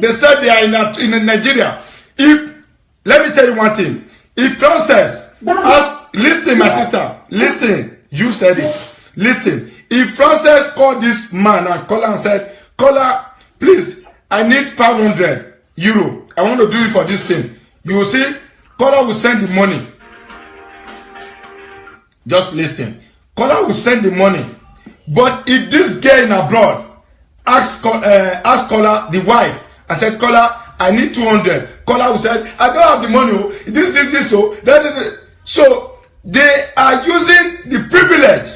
They said they are in Nigeria. If let me tell you one thing. If Frances listen, my sister, listen. You said it. Listen. If Frances called this man and called and said, "Caller, please, I need 500 euro. I want to do it for this thing." You will see, caller will send the money. Just listen. Caller will send the money. But if this girl in abroad ask caller, the wife, and said, "Caller, I need 200. Caller will say, "I don't have the money. Oh, this, so." So they are using the privilege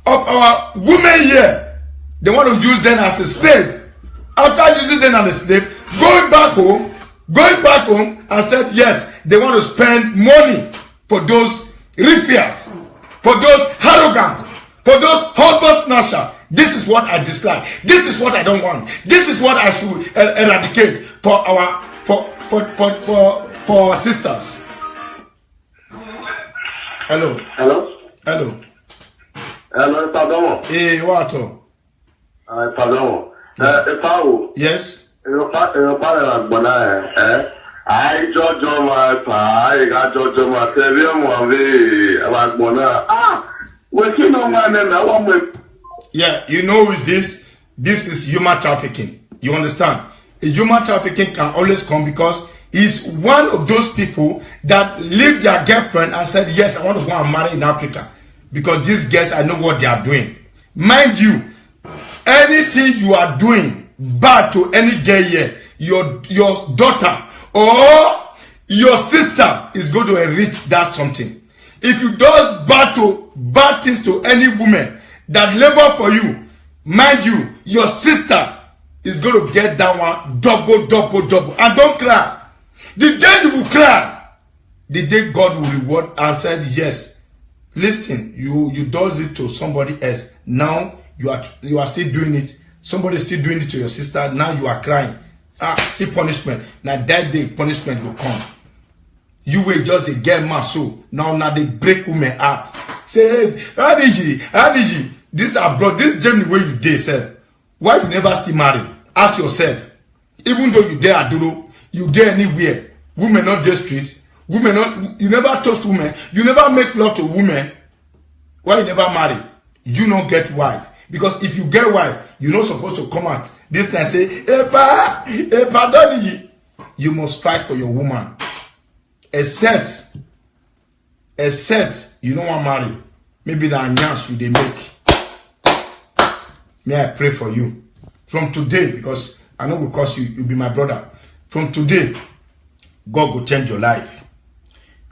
of our women here. They want to use them as a slave. After using them as a slave, going back home and said, yes, they want to spend money for those ruffians, for those arrogants, for those husband snatchers. This is what I dislike. This is what I don't want. This is what I should eradicate for our for our sisters. Hello. Pardon. Hey, what? Pardon. Yes. I Jojo my pa, I got Jojo my yeah, you know with this is human trafficking. You understand? A human trafficking can always come because he's one of those people that leave their girlfriend and said, yes, I want to go and marry in Africa. Because these girls, I know what they are doing. Mind you, anything you are doing bad to any girl here, your daughter or your sister is going to enrich that something. If you do bad things to any woman that labor for you, mind you, your sister is going to get that one double. And don't cry. The day you will cry, the day God will reward and said, yes, listen, you does it to somebody else. Now you are still doing it. Somebody is still doing it to your sister. Now you are crying. See punishment. Now that day punishment will come. You will just they get mad so now they break women heart. Say, hey, how did you? This abroad, this journey where you did self. Why you never still marry? Ask yourself. Even though you there Aduro, you there anywhere. Women not the street. Women not, you never trust women. You never make love to women. Why you never marry? You don't get wife. Because if you get wife, you're not supposed to come out this time say, hey, pardon, you must fight for your woman. Except you don't want to marry. Maybe the anyans you they make. May I pray for you. From today, because I know because you'll be my brother. From today, God will change your life.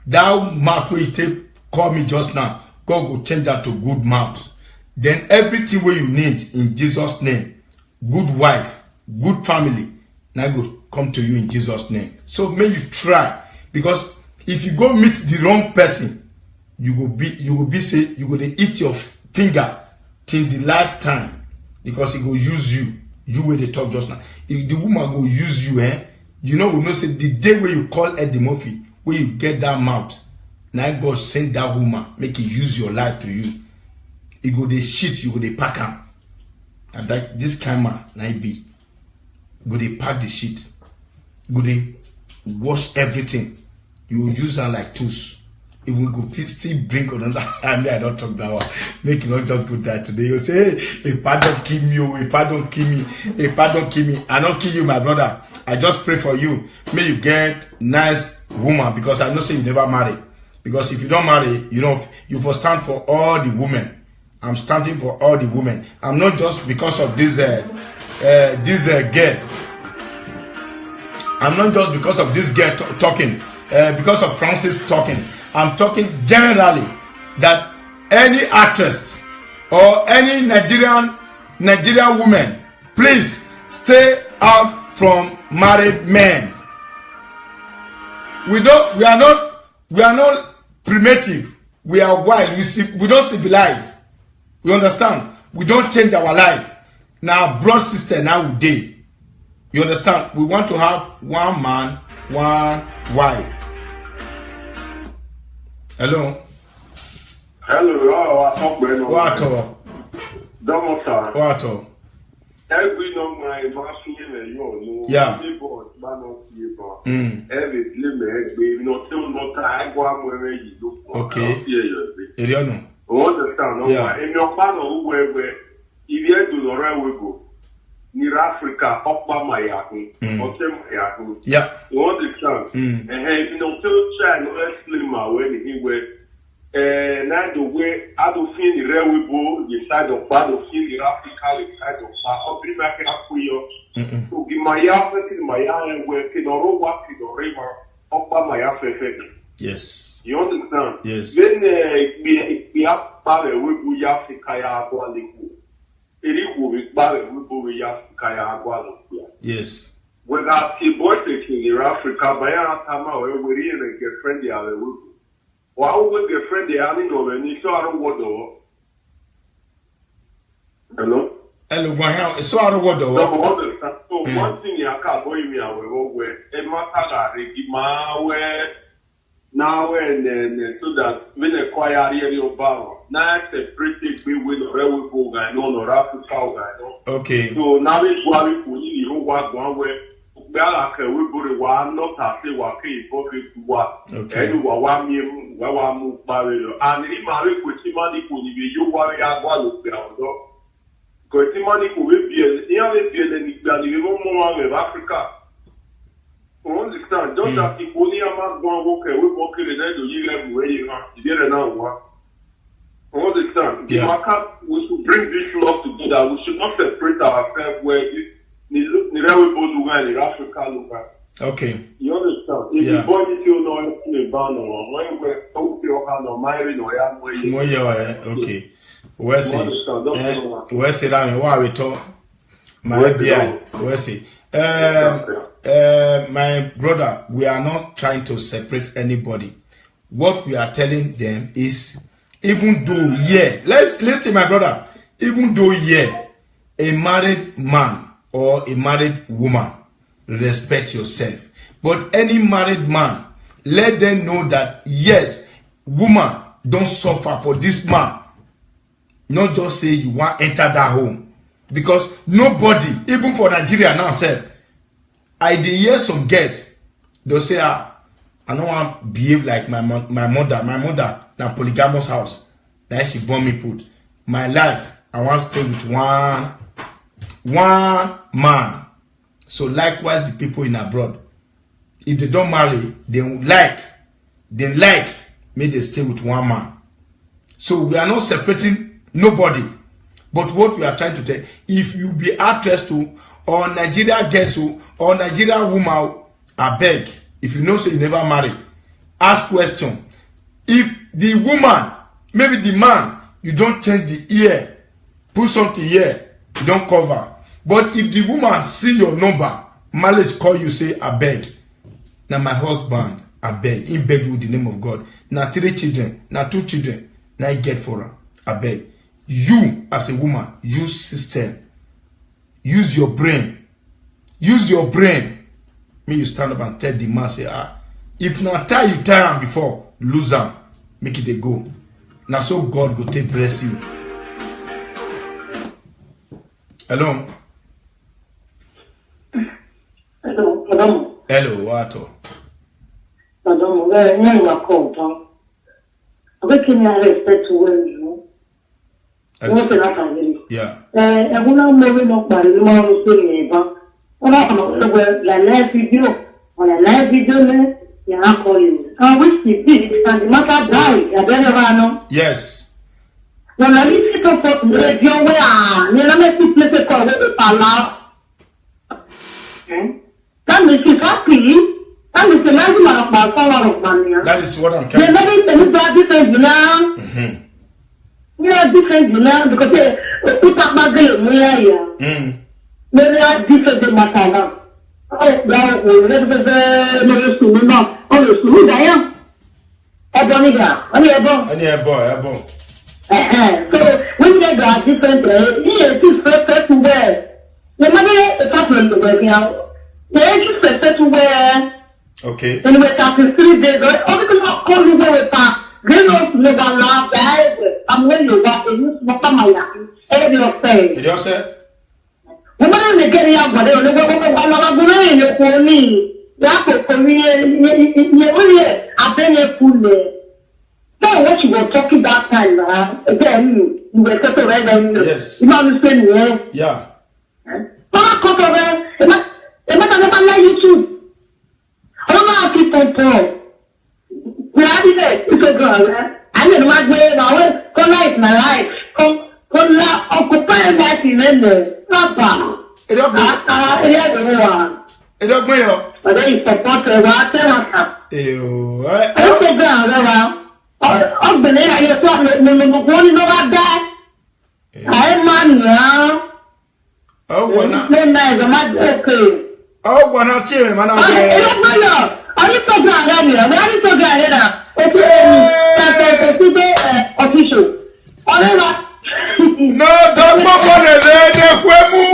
That mouth where you take, call me just now, God will change that to good mouth. Then everything where you need in Jesus' name, good wife, good family, now will come to you in Jesus' name. So may you try, because if you go meet the wrong person, you will be to eat your finger till the lifetime, because he will use you. You where they talk just now. If the woman go use you, you know, we know say the day where you call Eddie Murphy, where you get that mouth, now God send that woman, make it use your life to you. You go they shit, you go they pack him. And that this kind man, now be. Go they pack the shit. Go they wash everything. You will use them like tools. If we go still bring another hand, I don't talk that one. Make it not just go there today. You say, hey, if pardon kill me, if pardon kill me, if pardon kill me. I don't kill you, my brother. I just pray for you. May you get nice woman, because I know say you never marry. Because if you don't marry, you know, you for stand for all the women. I'm standing for all the women. I'm not just because of this girl. I'm not just because of this girl talking. Because of Francis talking. I'm talking generally that any actress or any Nigerian woman, please stay out from married men. We are not primitive. We are wise. We don't civilize. We understand. We don't change our life. Now, broad sister, now we day. You understand? We want to have one man, one wife. Hello. Hello. What? Don't sir. What? Every no my you yeah. Every limit, we no till no time, one way you do. Okay. Eriano. Understand? Yeah. In your panel, where if you do the right way go. Near Africa, up by my yaku, or Yaku. Yeah. You understand? And you know, till China, let's slim my way anyway. Now the way I don't feel the railway boat, the side of battle, feel the Africa, the side of I'll be back up for you. So give my Africa, my iron working or walking or river up by my Africa. Yes. You understand? Yes. Then we have battle with Africa. Yes. When I see boys in Africa, by our time, we're in a girlfriend, the other wood. While we get friend, the other woman, you saw a word. Hello? Hello, so out of what So, one thing I can't boy me away, a matter my way. Now and then, so that when a quiet area of power, now it's a pretty big with a railway guy, no, or Africa guy. Okay. So now it's what we put in the one way. Well, we put it one, not a say what came for to what. Okay. And one year, where I move barrier. And if I with money, could you worry about the because money could be a more of Africa. Understand? Just that if only a man walk away, we walk in the end of you where you are. You get now. Understand? We should bring this love together. We should not separate ourselves where in Africa. Okay. You understand? If you boy you know in ban or when we're talking or married or young way. Okay. Where's it? Where's it? Why we talk? My BI. Where's it? My brother, we are not trying to separate anybody. What we are telling them is, even though, let's listen, my brother, even though, a married man or a married woman, respect yourself. But any married man, let them know that, yes, woman, don't suffer for this man. Not just say you want to enter that home. Because nobody, even for Nigeria now, said, I did hear some girls, they'll say, I don't want to behave like my mother. My mother, na polygamous house. Then she born me put. My life, I want to stay with one man. So likewise, the people in abroad, if they don't marry, they like, may they stay with one man. So we are not separating nobody. But what we are trying to tell, if you be actress to, or Nigeria girls or Nigeria woman, I beg, if you know so you never marry, ask question. If the woman, maybe the man, you don't change the ear, put something here, you don't cover. But if the woman see your number, marriage call you, say, I beg. Now my husband, I beg. He beg you with the name of God. Now 3 children, now 2 children, now I get for her. I beg. You, as a woman, use system. Use your brain. Use your brain. May you stand up and tell the man, say, if not tie you tie him before, lose him. Make it a go. Now so God go take bless you. Hello? Hello. Hello, what? Madam, where you are called, Tom? I can respect to where you yeah. I will not marry no by the one who's doing it. When I come up with a live video, on a live video, you have call you. I wish you did, and the matter died. I don't know. Yes. When I listen to the radio, where you know, make you play the call with the pala. That makes you happy. That is the measurement of my power of money. That is what I'm trying to say. We are different, because they put up my girl, we are here. Maybe I different than my father. Oh, that was the school, no, oh, the school, I am. I don't need that. I boy. So, when they are different, here it is first to wear. The money is happening to wear now. They are just first to wear. Okay. And we're talking 3 days, oh, because I call you where we're Girls never laugh, I'm when you walk in, you smoke my yard. Every of say. Did you say? Woman, they get out, but they only go on a brain for me. I've been a fool there. So what you were talking that time, again, you were talking about yes. You know what I'm saying? Yeah. Don't come over. It might never let you too. I don't know how people. We are the it's a girl. I didn't want to go now. Come life, my life. Come occupy that in there. Papa. It don't go. It don't go. But then you support the water. Ew. I don't go down. I've been here. I thought no about that. I'm man now. Oh, why not? No man, I'm not okay. Oh, why not chill, man? Are you so glad here? Where are you so glad here? Official. No, don't go on the Kwemu.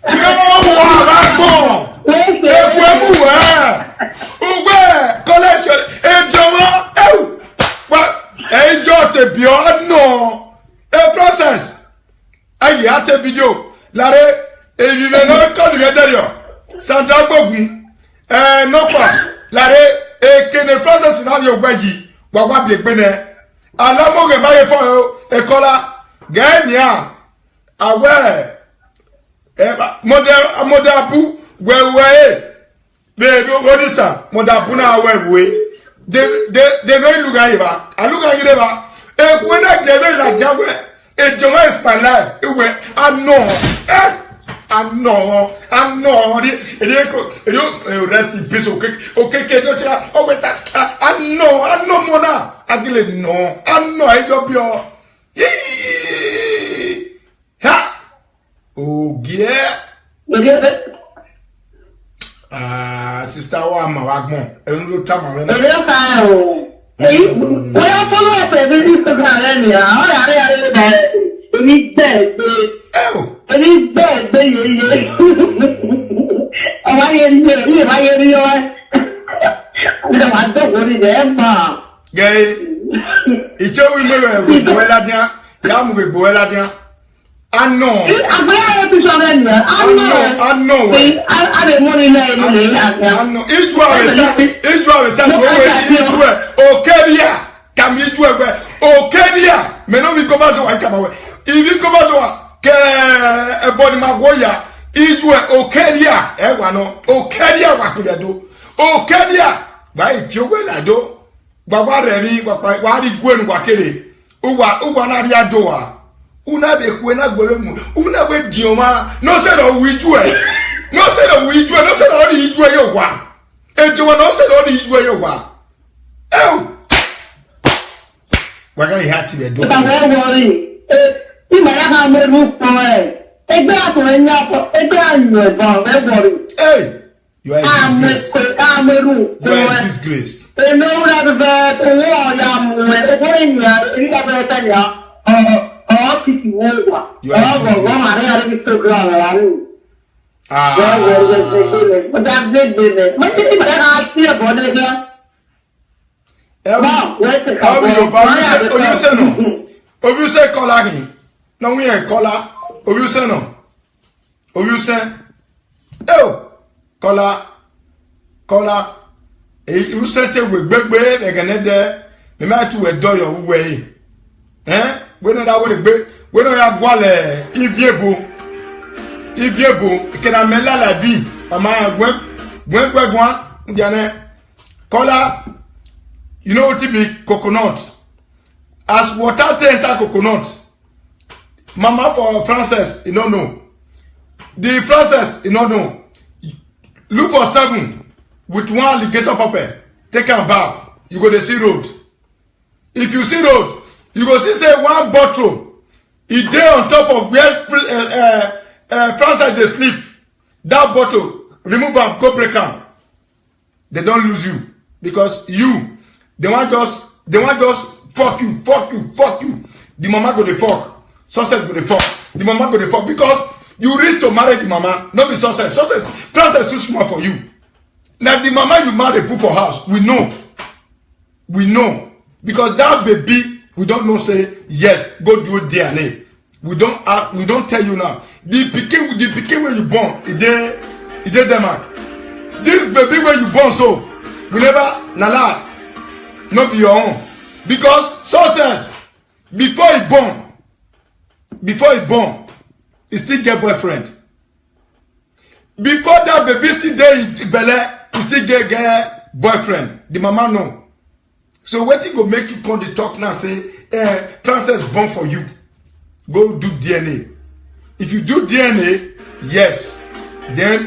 No, Warago. Kwemu, Uwe, collection, Ejoma. Oh, what? Ejo te no. A process. Ayi ate video. Lare, evive no call you Sandra Bogun. Nokpa. Lare, kene process na yo gbaji. Wa bi gbene. Alamo ge maye fo ekola. Gania. Awe. Modabu wewe. Baby, what is that? Modabu na wewe. They no look at you. I look at you. When I get it like Jabwe. Ejoma is my life. I know. Rest in peace. Okay. Oh wait. I know. Mona. I no. I know. I got your. Ha. Oh yeah. Sister Wama Wagmo. Enu tama wena. Well, follow up Instagram anyhow. I need dead. Oh. I need dead. I don't worry there, Gay. It's a women with Boeladia. Yam with Boeladia. I know. I know. I don't money I know. Israel is okay. Come Israel. Okay. Me no we go back to one come away. If you go back to a body magoya, Israel okay. Wano okay. What do? Okay. By Piola do. Baba Remy, wadi Gwen Wakere. Uwa na dia doa. Una be kwena gwemu. Una be dioma. No said of we do it. No said of we do it. No said all the eat where you want. And you no said all the eat where you want. Oh. We're going to have to do it. Don't worry. You might have a move for it. Hey, you are a disgrace. You are a disgrace. No, we ain't collar. Collar. You sent it with big way, like another. The man to a door your way. When I would be, when I have voile, if you can I mela la vie, a man went, collar. You know what to be coconut. As water enter coconut. Mama for Frances, you don't know. The Frances, you don't know. Look for 7 with 1 alligator pepper. Take a bath. You go to see road. If you see road, you go see say 1 bottle. It there on top of where Frances they sleep. That bottle, remove them, go break them. They don't lose you because they want just fuck you. The mama go the fuck. Success go the fuck. The mama go the fuck because you reach to marry the mama, not be success. Success too small for you. Now the mama you marry put for house, we know because that baby we don't know say yes go do DNA. We don't tell you now. The pikin when you born, it dey Denmark. this baby when you born so, we never lie, not be your own. Because success, before he born, he still get boyfriend. Before that baby still there in Bele, he still get boyfriend. The mama know. So what you go make you come to talk now say, Princess born for you. Go do DNA. If you do DNA, yes, then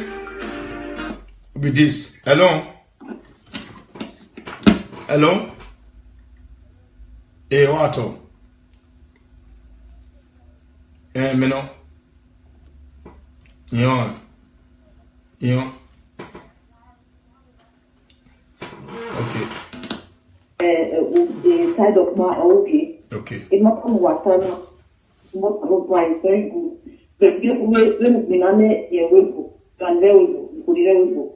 with this. Hello? Hello? Hey, what? Me no. Yeah. Okay. The side of my okay. Okay. It not come water now. Not come by very good. But you when we name a webu, can there webu.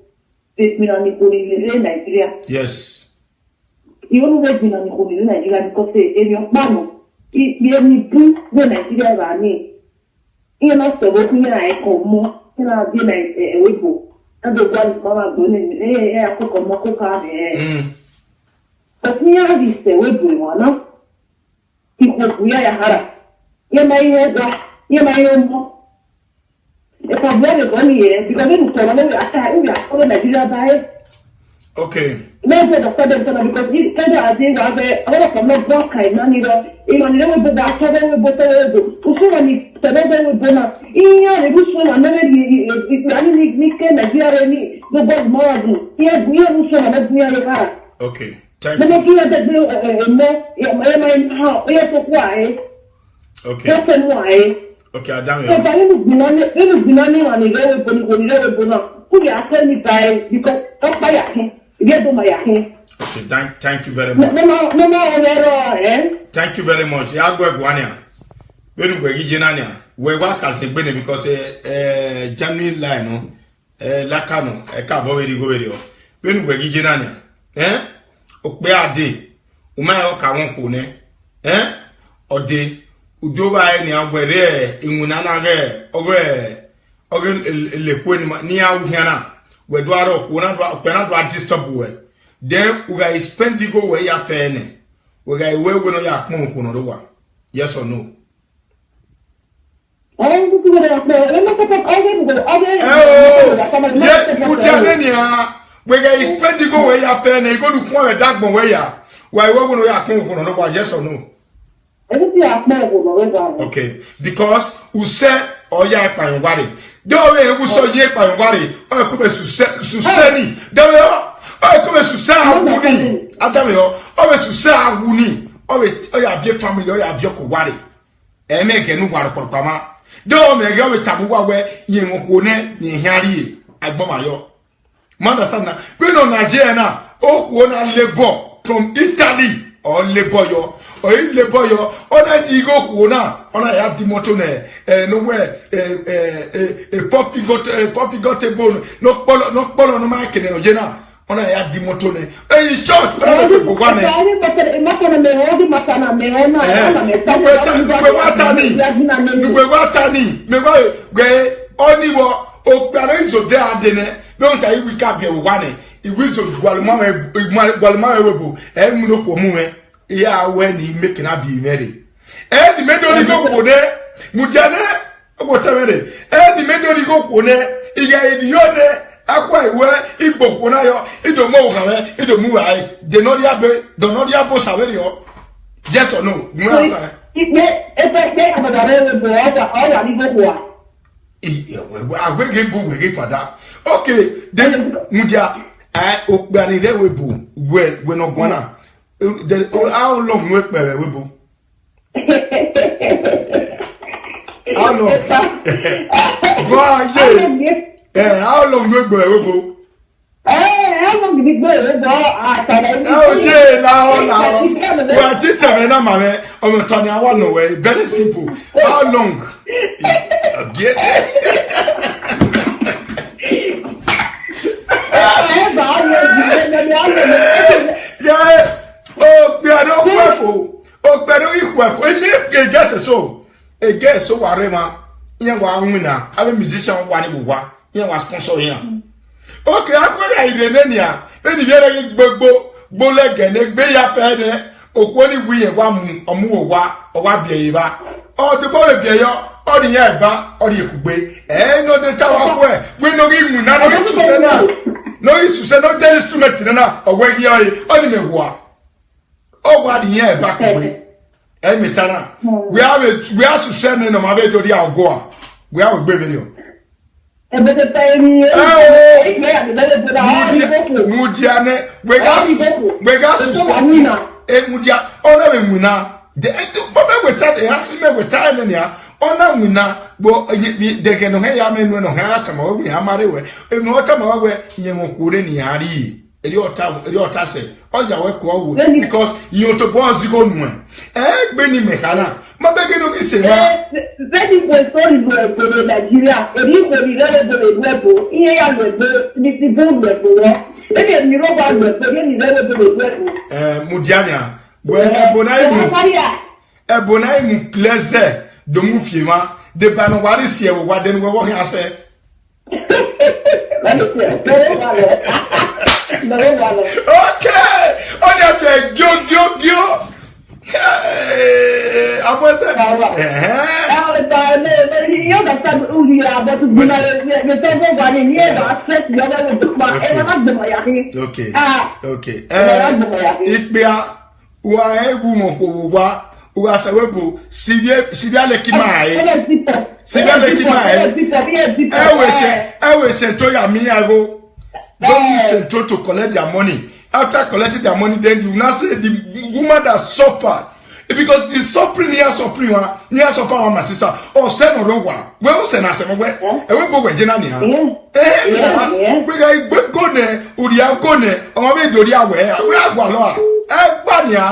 This mean I'm in Nigeria. Yes. You always been in Nigeria because in your man, you need to go Nigeria running. You know, so what me I come more. You know, be like a webu. And the one mama going, I cook a moko car. But here is the webu one. Because we are hara. You may know. If I'm very funny here, because we are calling Nigeria by. Okay. Because you said I think I have a lot of kind of even never the doctor will put the Usuni, the weather will burn up. In your revolution, and then if you can Nigeria, the best more. Yes, we are also near the car. Okay. Thank you. Okay. That's why. Okay, I damn So that is belonging on the level who are telling me by because of my yakin. Okay, thank you very much. Thank you very much. Ya go Guania. Benu gwe gijinania. We wa ka se gbene because Germany line no laka no ka bo we go we o. Benu gwe gijinania. Okpe ade. Uma yo ka won ko ne. Ode udoba ni agwere enwuna na ge ogre lekwe ni awuhiana we do aro ko na do disturb we then we ga spend go we ya fe ne we ga we no ya pon ko no do wa yes or no we ga spend go we ya fe ne go do ko we dagbon we ya we no ya pon ko no do wa yes or no. Okay, because who said or ya pan wari. Don't we who saw ye pan wari or come suseni. Damn or come susa wuni. Adamio or susa wuni or ya be family or ya be wari. E make no wari for pama. Don't me go with tabuwa we yin wone ni hiari agbomayo. Man understand na we no Nigeria na o wona labor from Italy or labor yo. Or in labor yo ona jigo kuona ona ya dimoto ne no where poppy got a bone no polo no make ne ojena ona ya dimoto ne in short ona be bogwane nugwe watani me gwe oni wo opare zo de adene don't I we ka be bogwane iwizo gwaluma webo mu no ko mu yeah, when he making a be married. And the medal go for there, Mujane, about a minute. And the medal go for there, he got idiot, Aqua, where he book when I don't know, it don't move. I do not have boss Saverio. Yes or no? If I say about I will give book again for that. Okay, then Muja, I Okbani there will boo. Well, we're not gonna. How long work by the webo? How long? Go on, how long work by the webo? How long did it go? Oh, yeah, now. We are teaching me now, man. I'm not turning out no way. Very simple. How long? Yeah. Oh, we are not careful. Oh, but we careful. And guess so. A guess so warema. Young one winner. I'm a musician one. You was sponsor here. Okay, akwara irenenia. When you hear gbole ne gbe ya pe ne okwoni wiye wa mu omu wa bie ba. O de bo bie yo, o de ya eva, o de ekugbe. No de tawa ko e. We no gi mu na no su se na. No isu se no de instrument na o we gi o ni me wo. O wa de ya eva ko we. Metana. We are to send in my bed to the Algoa. We are a baby. Mudiane, we got to Mudia, honor Muna. The Baba with that, they asked me with time in here. Honor Muna, but they can hear me when I have come over. I'm married. If not come over, you won't any your tasse, all your work because you're to boss the good one. Benny Mekana, my begging of this. Very good for Nigeria, and you will be very good. Here I will be the good you know about the Mudiana, where Ebonai Gleze, the Mufima, the Banawari here, what then we're walking, I said. Okay, on your take, go. I was okay. It be a woman who was a webo, Sivia Lekimai. I wish Toya Miago. Don't use Central to collect their money. After collecting their money, then you now say the woman that suffered. Because the suffering near suffering my sister. Or send or rowa. Well, send us a way. And we go with Jenania. We go there, Udia Gone, or maybe Dodia where we are going. Banya.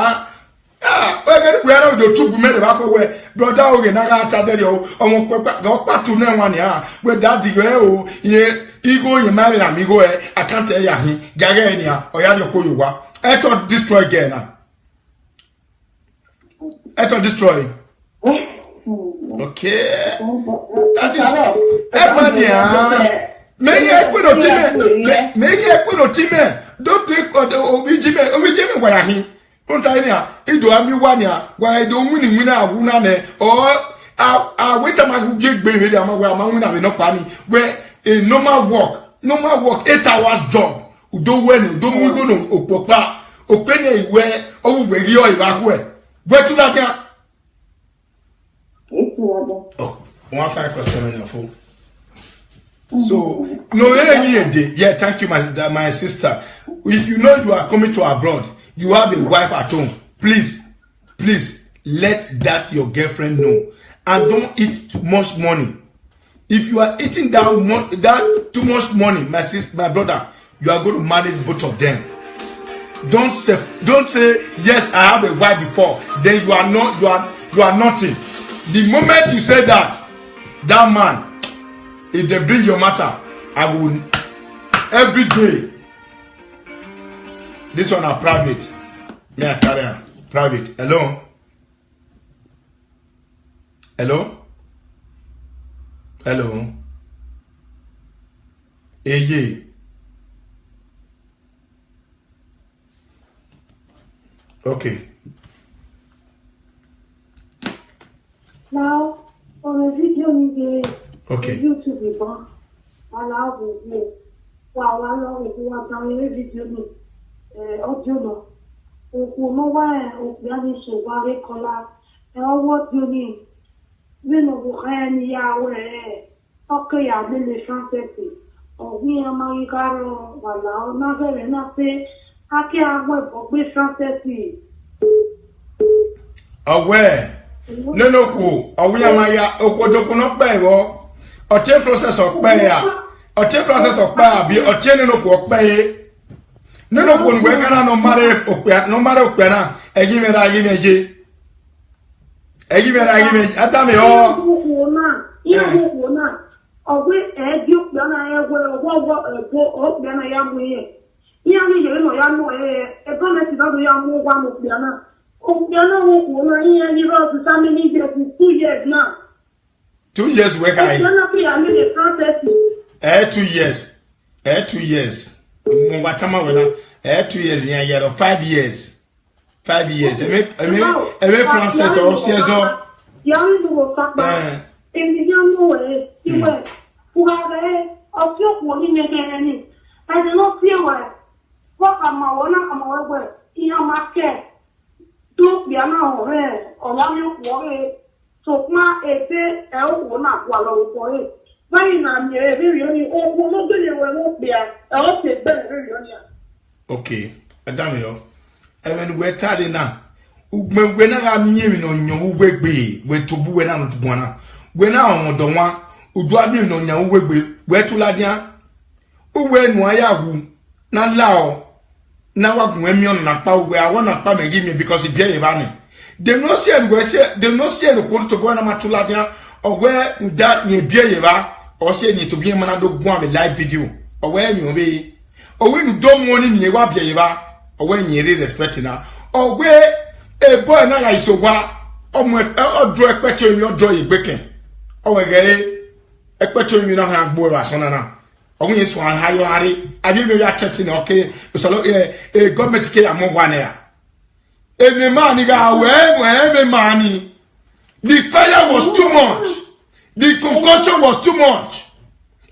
We are the two men back away. Brother, okay, Naga Taderio, or go to no one here. Where that the yeah. Ego you marry amigo I can't tell ya he Jagania or Yadoko you wa. I thought destroy again. I thought destroy. Okay. That is Emania. May I quit or Timmy? Make I quit or Timmy? Don't take or the Ovijime where he. Don't I know? It do have me 1 year. Why don't win or I wait a man who get baby. I'm where I'm going to have no money. Where a normal work, 8 hours job. Udo when don't we go no opopa, openya where oh where you are where to that? Oh, one side question on your phone. So no yeah, thank you, my sister. If you know you are coming to abroad, you have a wife at home. Please let that your girlfriend know, and don't eat too much money. If you are eating that too much money, my sister, my brother, you are going to marry both of them. Don't say yes, I have a wife before. Then you are nothing. The moment you say that man, if they bring your matter, I will every day. This one are private. Yeah, carry on. Private. Hello. Hey. Okay. Now, on a video, okay. YouTube is on. Allow me. While I know if you are down a video, audio, who know why, or Yanni Shawari Kola, and what you mean. We know who can Yahweh. Okay, I did the fantasy. Or we are my caro, while not very nothing. I can't wait for this fantasy. Aware. No, are we amaya okodoku no pe wo o che process of pe ya o che process of pa bi o che no ko pe no ko ngwe kana no mare okpe no mare okpe na eji me ra yi meje atame o na ihu na ogwe eji okpe na egwe okpe na ya mu ye ya ni je no ya no e gọọmenti do ya mu gwa mu okpe na. Oh, you know, so many years, 2 years now. 2 years, where I 2 years. 2 years. Mwatama wena 2 years ya year 5 years. 5 years. Eme Francis or Cesar. Young will come back. In the young way, he went. Who have a few morning again. I do not feel well. What am I one of my way? In a market. Don't be a man or one you worry. So, my a day, I will not wallow for it. Why not very only or won't be a very okay, Adamio. I mean, we're tired now. When I'm near on your way, where to boo and out to Buana. When I'm the one who do I mean on your way, where to Ladia? Who when Wayahu, not Lao. Now I'm going on where I want to come and give me because it's very funny. They no say where say they no say the to go on to Ladia or where that ye be or say need to be a man do go on live video or where you be or when you don't want in your wabieva or when you really respect now or where a boy now I so what or draw a question your joy breaking or a question you don't have boy as on now. When you swan high you harry, I didn't know catching okay, so a government care among 1 year. Every man got wherever money. The fire was too much. The concoction was too much.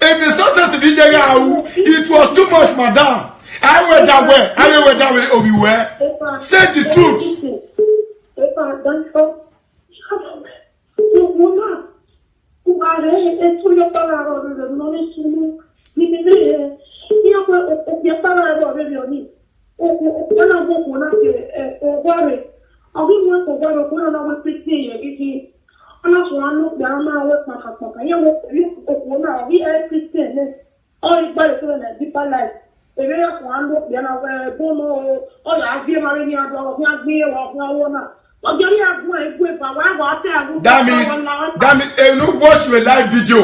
And the success of it was too much, madam. I went that way. I went that way everywhere. Say the truth. That means you watch your live video.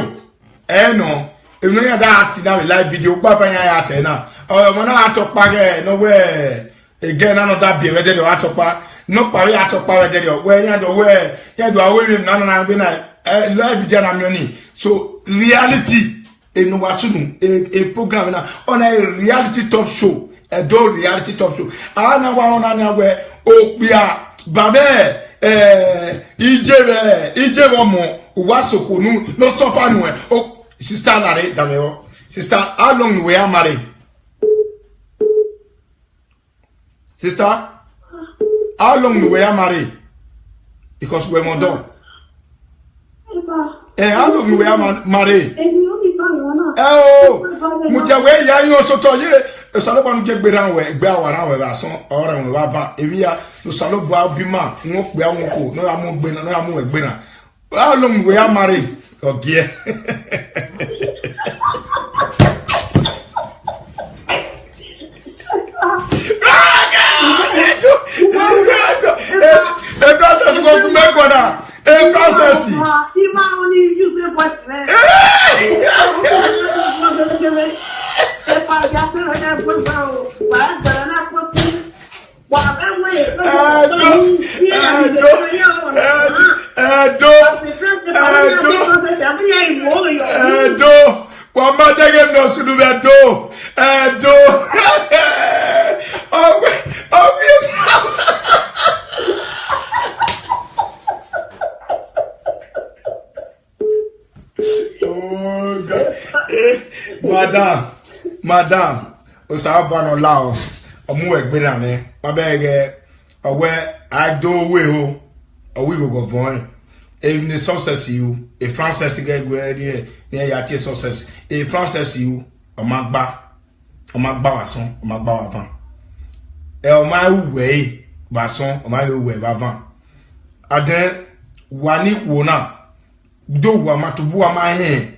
No. If you know that now live video, Papa ya now. When I talk back no way. Again, another be ready to talk back. No pari talk back ready. Where you know where you do away na live video na mioni. So reality no wasunu a program na on a reality talk show. A do reality talk show. Ana wa ona na where opia babe ije womo wasokonu no suffer no. Oh sister Larry Dameo. Sister, how long we are married? Sister, how long we are married? Because we're more done. How long we are married? Oh, Mujawe, ya yo so to ye. Salobo nu je gbera we gbe awara we aso ora we wa ba ewia no salobo abima no pe awon ko no amu gbe no amu egbe na. How long we are married? Okay. A process go to make one. A process. Madam, Osabano Lao, a more egberame, a beg aware I do will a we will go for even the success you, a Francis again where near your success, a Francis you, a Magba son, a Magba van. My way, Basson, my way, Bavan. Aden, one equal do what Matubua my hand.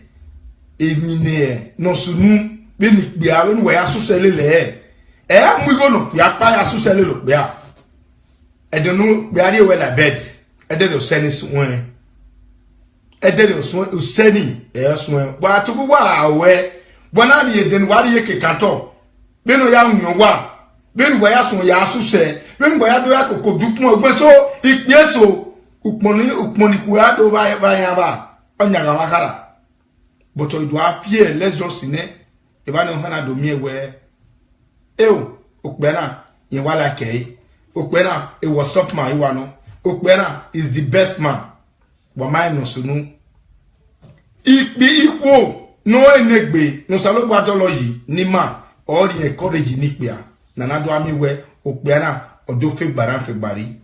Emine no sunu beni bia we no ya sosele le mu go no ya pa ya sosele lo bia e de no bia de we la bed e de do seni won e de do so seni e so wa to wa we bona de de wa de ke kanto beno ya nwo wa benu wa ya so ya sosele benu wa ya do ya kokodupon ogbe so ipie so uponi ku ya do va ya ba onya ga makara. But you do fear, let's just in it. Eba no hana do me we. Ew, okbena ye wala kei. Okbena it was up man you no. Okbena is the best man. Wa mai no so no. Be equal no enegbe no salo gbadolo yi ni ma all the encourage ni pe a na na do ami we okbena odo fe gbari.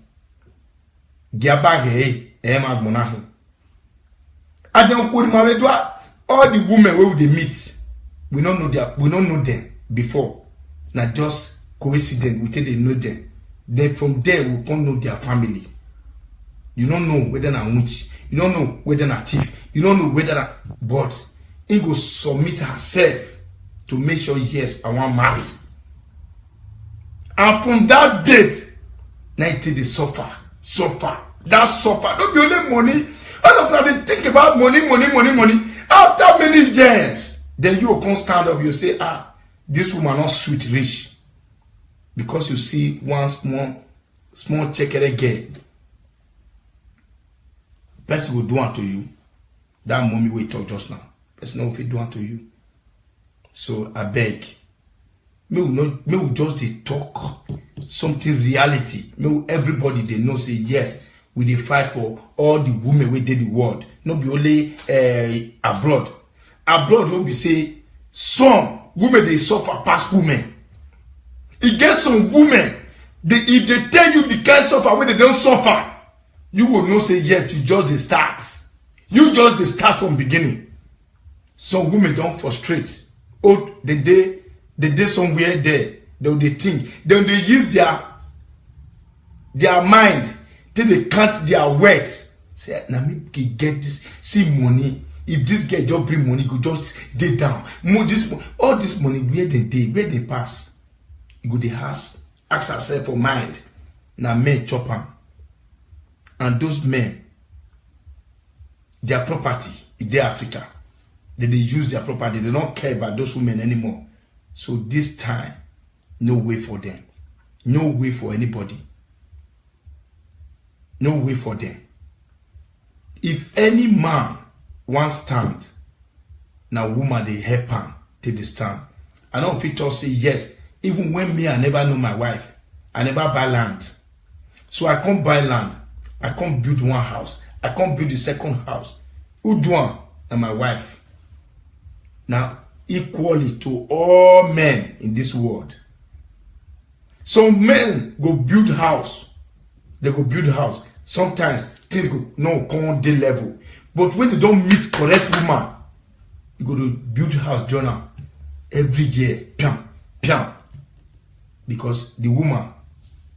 Giabage ma gbona ho. Adan ko ni ma we do all the women where they meet, we don't know them before. Not just coincidence, we tell they know them. Then from there we can't know their family. You don't know whether they're witch, you don't know whether they're thief, you don't know whether they're but he go submit herself to make sure yes, I want marry. And from that date, now they suffer. That suffer. Don't be only money. All of them they think about money. After many years, then you can stand up, you say, this woman not sweet rich. Because you see one small check again. Person will do unto you. That mommy we talk just now. Person will do unto you. So I beg. Me will just dey talk something reality. Me everybody they know say yes. We dey fight for all the women we did the world. Not be only abroad. Abroad will be say some women they suffer past women. It gets some women. If they tell you the kind suffer when they don't suffer, you will not say yes. You just the start. You just the start from beginning. Some women don't frustrate. Oh, the day somewhere there. They think. Then they use their mind till they count their words. Say, now me get this. See money. If this guy just bring money, go just dey down. All this money where they pass. You go they ask ourselves for mind. Now men chop am. And those men, their property in their Africa. They use their property. They don't care about those women anymore. So this time, no way for them. No way for anybody. No way for them. If any man wants stand, now woman they help him till they stand. I don't fit to say yes. Even when me, I never know my wife. I never buy land. So I can't buy land. I can't build one house. I can't build the second house. Who do one? And my wife. Now, equally to all men in this world. Some men go build house. They go build house. Sometimes things go no come on day level. But when they don't meet correct woman, you go to build house journal every year. Piam. Because the woman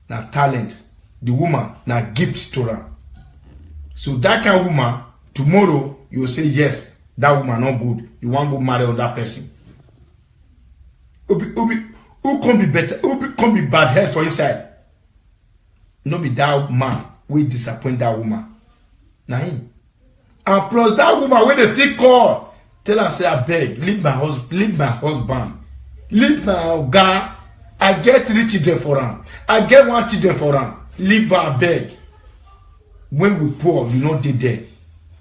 na talent. The woman na gift to her. So that kind of woman, tomorrow you will say yes. That woman not good. You want to go marry on that person. Who can be better? Who can be bad head for inside? Not be that man will disappoint that woman. Nah. And plus that woman when they still call, tell her say I beg, leave my husband, leave my guy. I get 3 children for her. I get 1 children for her. Leave her beg. When we poor, you know they there.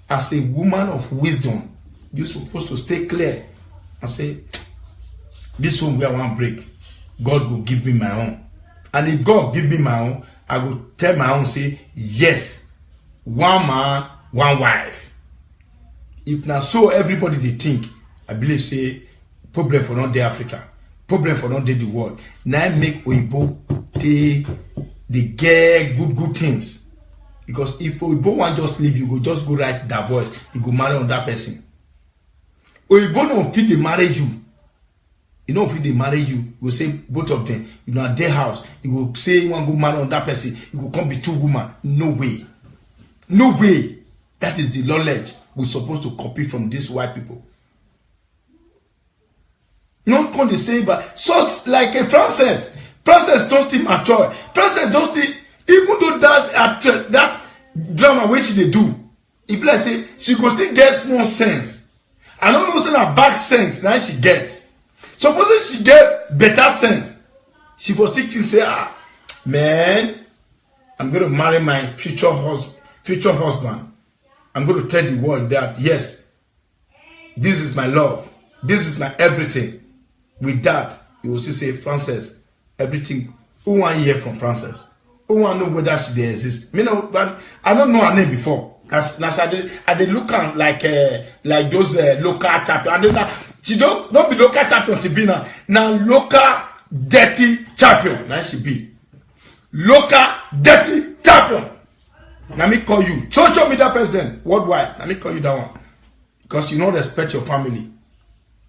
As a woman of wisdom, you're supposed to stay clear and say, this one where I want break, God will give me my own. And if God give me my own, I will tell my own, say, yes, 1 man, 1 wife. If now so everybody they think, I believe say, problem for not the Africa, problem for not the world. Now make Oyibo they get good things. Because if Oyibo want just leave, you go just go write that voice, you go marry on that person. Oyibo don't fit they marry you. You know if they marry you, you go say both of them, you know at their house, you go say you want to go marry on that person, you go come be 2 women. No way. No way. That is the knowledge we're supposed to copy from these white people. Not come the same, but so like a Frances don't still mature. Frances don't still, even though that drama which they do, if let's say she go still get small sense. I don't know say that back sense now she get. Supposing she get better sense, she was thinking say, man, I'm going to marry my future husband. I'm going to tell the world that yes, this is my love, this is my everything. With that, you will say, Frances, everything. Who want to hear from Frances? Who want to know whether she dey exist? Me know, but I don't know her name before. As I dey look at like those local champions. She don't be local champion she be now. Now local dirty champion. Now she be local dirty champion. Now me call you social media president worldwide. Now me call you that one because you don't respect your family.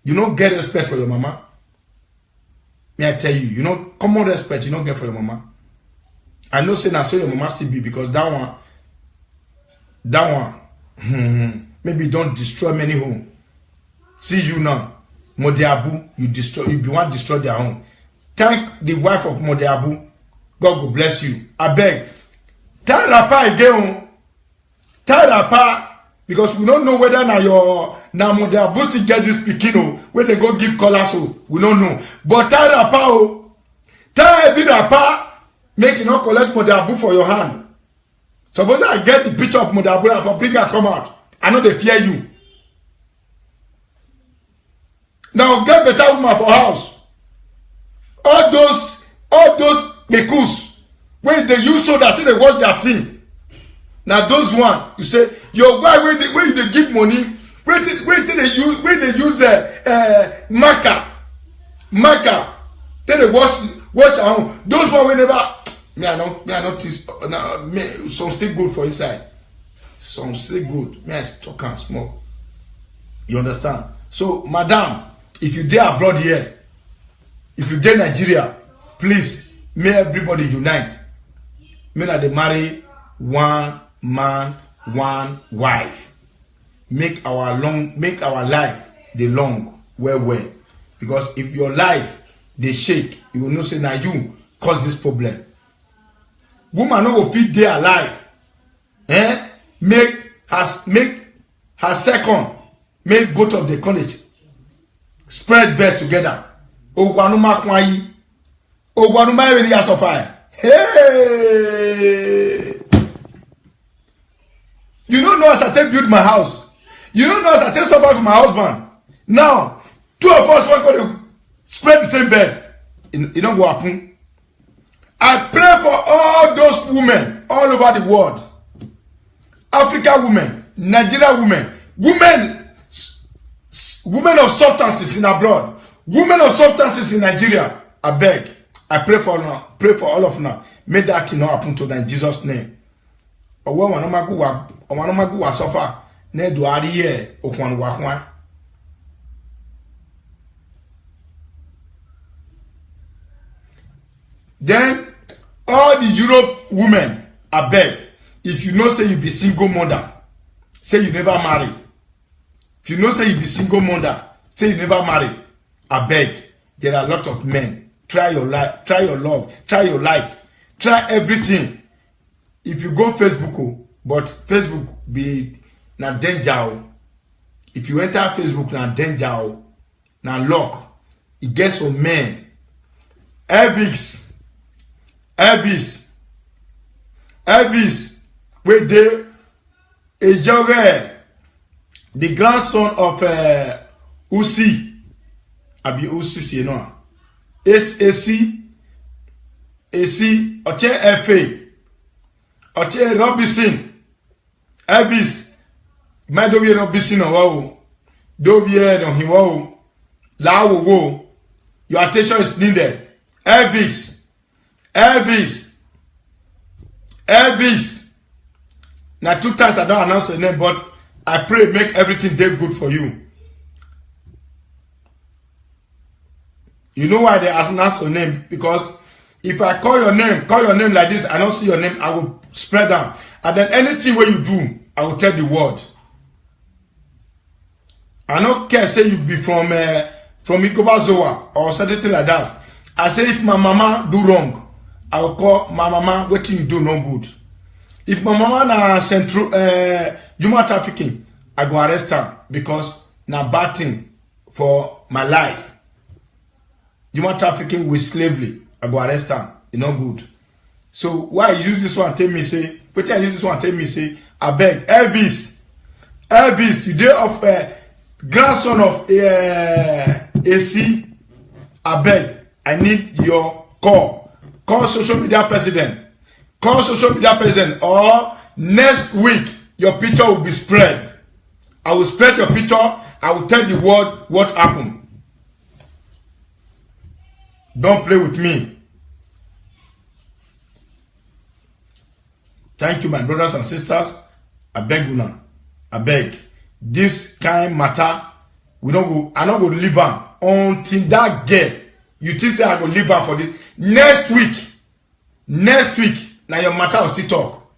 You don't get respect for your mama. May I tell you, you know common respect you don't get for your mama. I know say now so your mama still be because that one maybe don't destroy many home. See you now, Modiabu, you be want to destroy their home. Thank the wife of Modiabu. God will bless you. I beg. Tell Rapa again. Tell Rapa because we don't know whether now Modiabu still get this pikino where they go give colors. So we don't know. But tell Rapa, tell every Rapa make you not collect Modiabu for your hand. Suppose I get the picture of Modiabu and for bring her come out. I know they fear you. Now get better woman for house. All those bekus when they use so that they watch their thing. Now those one you say your wife when they give money when they use marker then they watch at home. Those one whenever me I not some still good for inside. Some still good. Me I talk and small. You understand? So madam, if you dey abroad here, if you dey Nigeria, please may everybody unite. May na dey marry one man, one wife. Make our life dey long well. Because if your life dey shake, you will know say na you cause this problem. Woman no go fit dey alive. Make her second, make both of the college spread bed together. Ogwanuma kwayi. Ogwanuma really has of fire. Hey! You don't know as I take build my house. You don't know as I take suffer for my husband. Now, two of us want to spread the same bed. It don't go happen. I pray for all those women all over the world. African women, Nigerian women of substances in abroad, women of substances in Nigeria. I beg, I pray for all of now. May that thing not happen to them in Jesus' name. Then all the Europe women, I beg, if you know say you be single mother, say you never marry. If you know say you be single mother, say you never marry, I beg, there are a lot of men. Try your life, try your love, try your like, try everything. If you go Facebook, but Facebook be na danger. If you enter Facebook na danger, na lock. It gets some men. Elvis, where they Ejore, the grandson of Usi, Abi Usi, you know, SAC, Oche FA, Oche Robinson, Elvis, my Dovie Robinson, wow, Dovie, no, he wow, Lao, wo, your attention is needed. Elvis. Now 2 times I don't announce the name, but I pray make everything day good for you. You know why they announce your name? Because if I call your name like this, I don't see your name, I will spread out. And then anything where you do, I will tell the world. I don't care say you be from Ikobazoa or something like that. I say if my mama do wrong, I will call my mama, what you do no good. If my mama na central human trafficking, I go arrest her because na bad thing for my life. Human trafficking with slavery, I go arrest her. It's not good. So why you use this one tell me say, but I use this one tell me say, I beg, Elvis, you dey of grandson of AC, I beg, I need your call. Call social media president. Call social media president, or next week your picture will be spread. I will spread your picture. I will tell the world what happened. Don't play with me. Thank you, my brothers and sisters. I beg una. I beg. This kind matter, we don't go. I not go leave her until that girl. You think say I go leave her for this next week? Next week. Now your matter will still talk.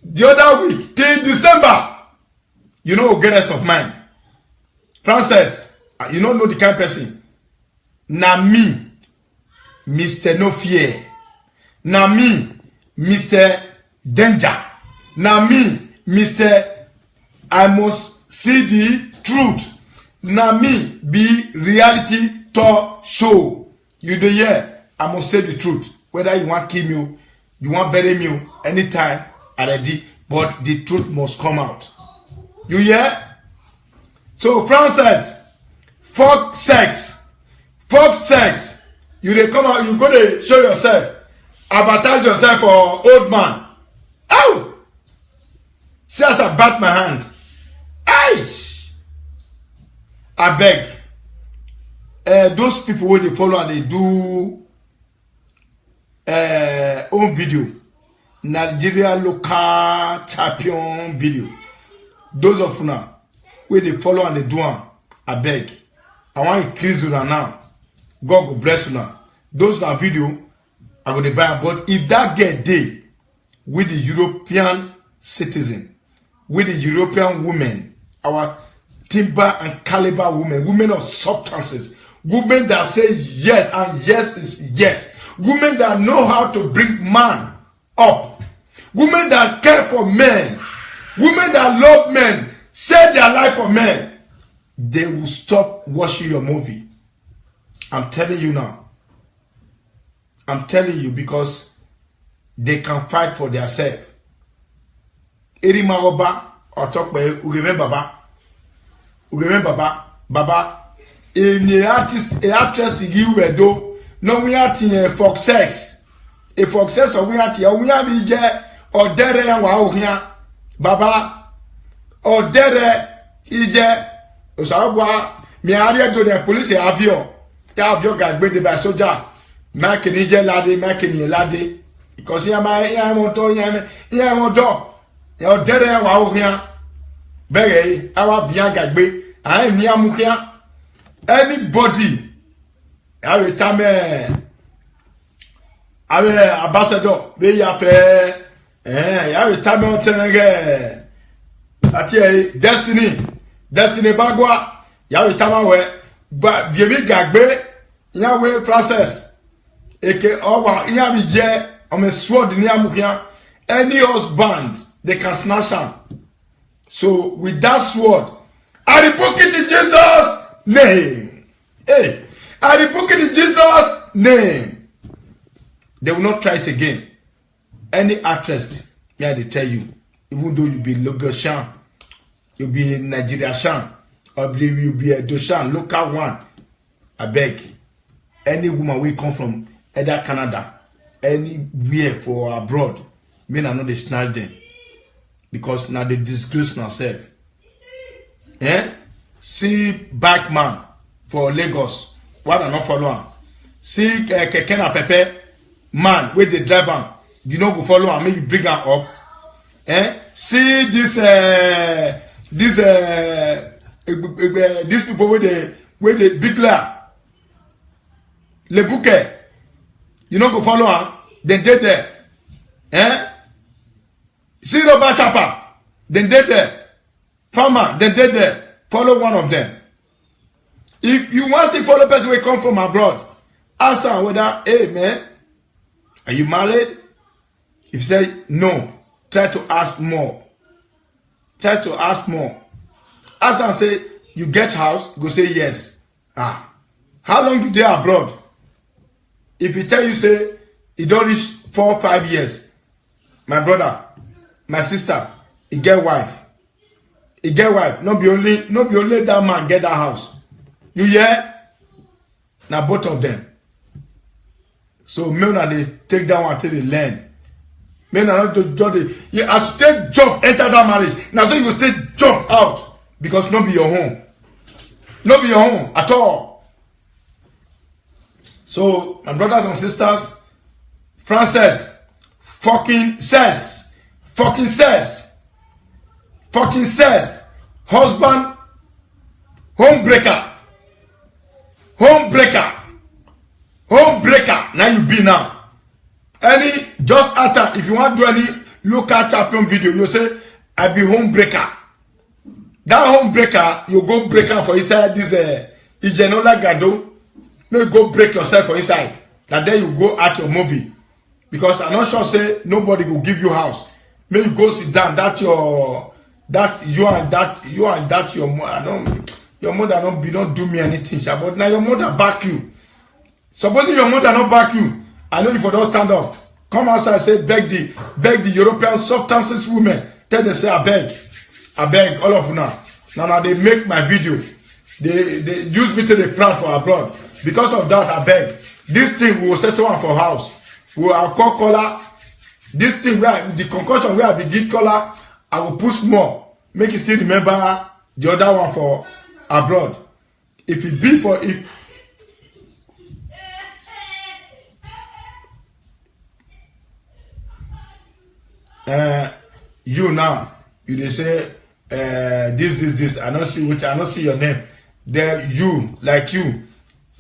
The other week till December, you know, get rest of mine. Frances, you don't know the kind of person. Na me, Mr. No Fear. Na me, Mr. Danger. Na me, Mr. I must see the truth. Na me be reality talk show. You do hear? I must say the truth. Whether you want kill me, you want bury me, anytime I ready. But the truth must come out. You hear? So Frances, fuck sex. Fuck sex. You dey come out, you go to show yourself. Advertise yourself for old man. Ow! See as I bat my hand. Aish! I beg. Those people wey dey follow and they do own video. Nigeria local champion video. Those of una where they follow and they do am, I beg. I want to increase una now. God will bless una. Those na video I go to buy. But if that get day with the European citizen, with the European women, our timber and caliber women, women of substances, women that say yes and yes is yes, women that know how to bring man up, women that care for men, women that love men, share their life for men, they will stop watching your movie. I'm telling you now. I'm telling you, because they can fight for themselves. Erima Oba, or talk by Ugeme Baba. Ugeme Baba, Baba, a artist, a actress to give a do, no, we are in Fox sex. A Fox sex, or we are here, or dere and wow here, Baba, or dere, ije, Osawa, me area to the police, avio, avio got bedded by soldier, Makinije lade, Makini lade, because here my yamoto, yamoto, your dere and wow here, Berry, our bianca gbe, I am Yamukia, anybody. I will tell me. I will ambassador. Be ya fair. I will tell me on tenenge. Ati destiny bagwa. Ya will tell me where. But biemi gagbe. Ya we Frances. Eke owa. Ya mi je. Ome sword ni amukia. Any husband they can snatch him. So with that sword, I rebuke it in Jesus' name. Hey. I rebuke it in Jesus' name. They will not try it again. Any actress, yeah, they tell you, even though you be Lagos Shan, you be Nigeria Shan, or believe you be a Doshan, local one. I beg, any woman will come from either Canada, anywhere for abroad, men are not they snatch them. Because now they disgrace themselves. See back man for Lagos. Why not follow him? See Keke na Pepe man where they drive him. You know go follow him, make you bring him up. See this people where they big la Le Bouquet. You know go follow him. Then they there. See Robert Tapa. Then they there. Farmer. Then they there. Follow one of them. If you want to follow person who come from abroad, ask her whether, hey man, are you married? If you say no, try to ask more. Try to ask more. Ask her and say, you get house? Go say yes. How long you there abroad? If you tell you say, it don't reach 4 or 5 years, my brother, my sister, he get wife. He get wife. Not be only that man get that house. You hear? Now both of them. So men na they take that one till they learn. Men are not just as you take job enter that marriage. Now so you take job out because not be your home. Not be your home at all. So my brothers and sisters, Frances fucking says, husband, homebreaker. Now you be now. Any just after, if you want to do any local champion video, you say, I be homebreaker. That homebreaker, you go break out for inside this Igenola Gado. May you go break yourself for inside. And then you go at your movie. Because I'm not sure say nobody will give you house. May you go sit down. Your mother don't do me anything, but now your mother back you. Supposing your mother not back you, I know if you don't stand up, come outside, say beg the European substances women. Tell them say I beg all of you now. Now they make my video. They use me to the proud for abroad. Because of that, I beg. This thing we will settle one for house. We will call color. This thing where the concussion where I begin color, I will push more. Make you still remember the other one for abroad. If it be for you now, they say this. I don't see your name. There you like you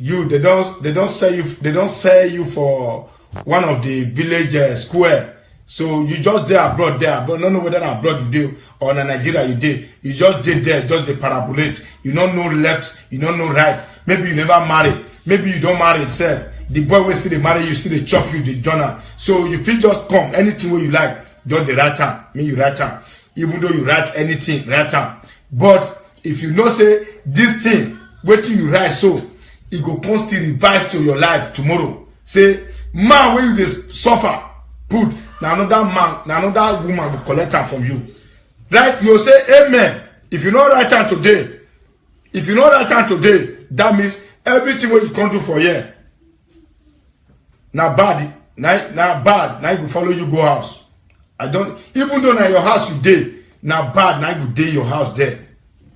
they don't sell you for one of the village square. So you just there abroad. Don't know whether abroad you do or in Nigeria you did. You just did there, just the parabolate. You don't know left, you don't know right. Maybe you never married. Maybe you don't marry itself. The boy will still marry you, still they chop you the journal. So you feel just come anything where you like. Just the right time. Me you right time. Even though you write anything, right time. But if you know say this thing, wait till you write so, it go constantly revise to your life tomorrow. Say, man, when you just suffer, put now another man, now another woman will collect time from you. Right? You say amen. If you know right time today, that means everything what you can do for here. Now bad, now you go follow you go house. I don't, even though now your house you day, now bad, now you day your house there.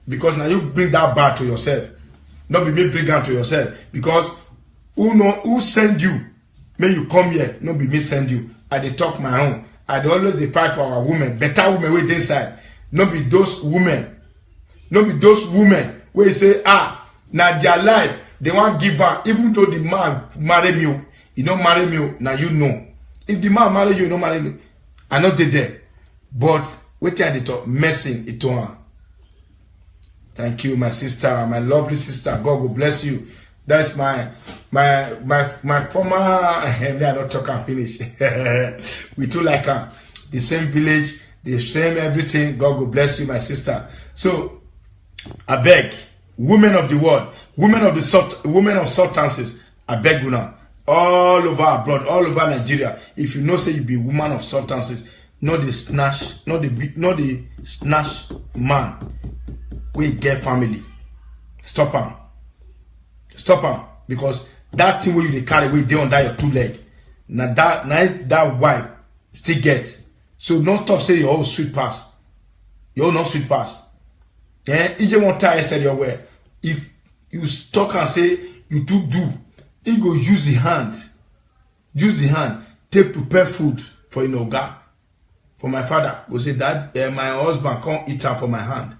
Because now you bring that bad to yourself. Not be me bring that to yourself. Because who send you? May you come here, not be me send you. I dey talk my own. I dey always dey fight for our women. Better women wey dey inside. Not be those women. Not be those women where you say, now their life, they want give back. Even though the man marry me, he don't marry me, now you know. If the man marry you, he don't marry me. I know they there. But wait till they talk messing it on. Thank you, my sister, my lovely sister. God will bless you. That's my former. I don't talk and finish. We too like the same village, the same everything. God will bless you, my sister. So I beg, women of the world, women of substances. I beg you now, all over abroad, all over Nigeria. If you know, say you be woman of substances, not the snatch man. We get family. Stop her. Because that thing where you carry we dey under your two leg. Now that wife still get. So don't talk say your own sweet pass. Your own not sweet pass. Yeah, you just want to say your way. If you talk and say you do, he go use the hand. Take prepare food for Inoga. For my father, go say that my husband can't eat her for my hand.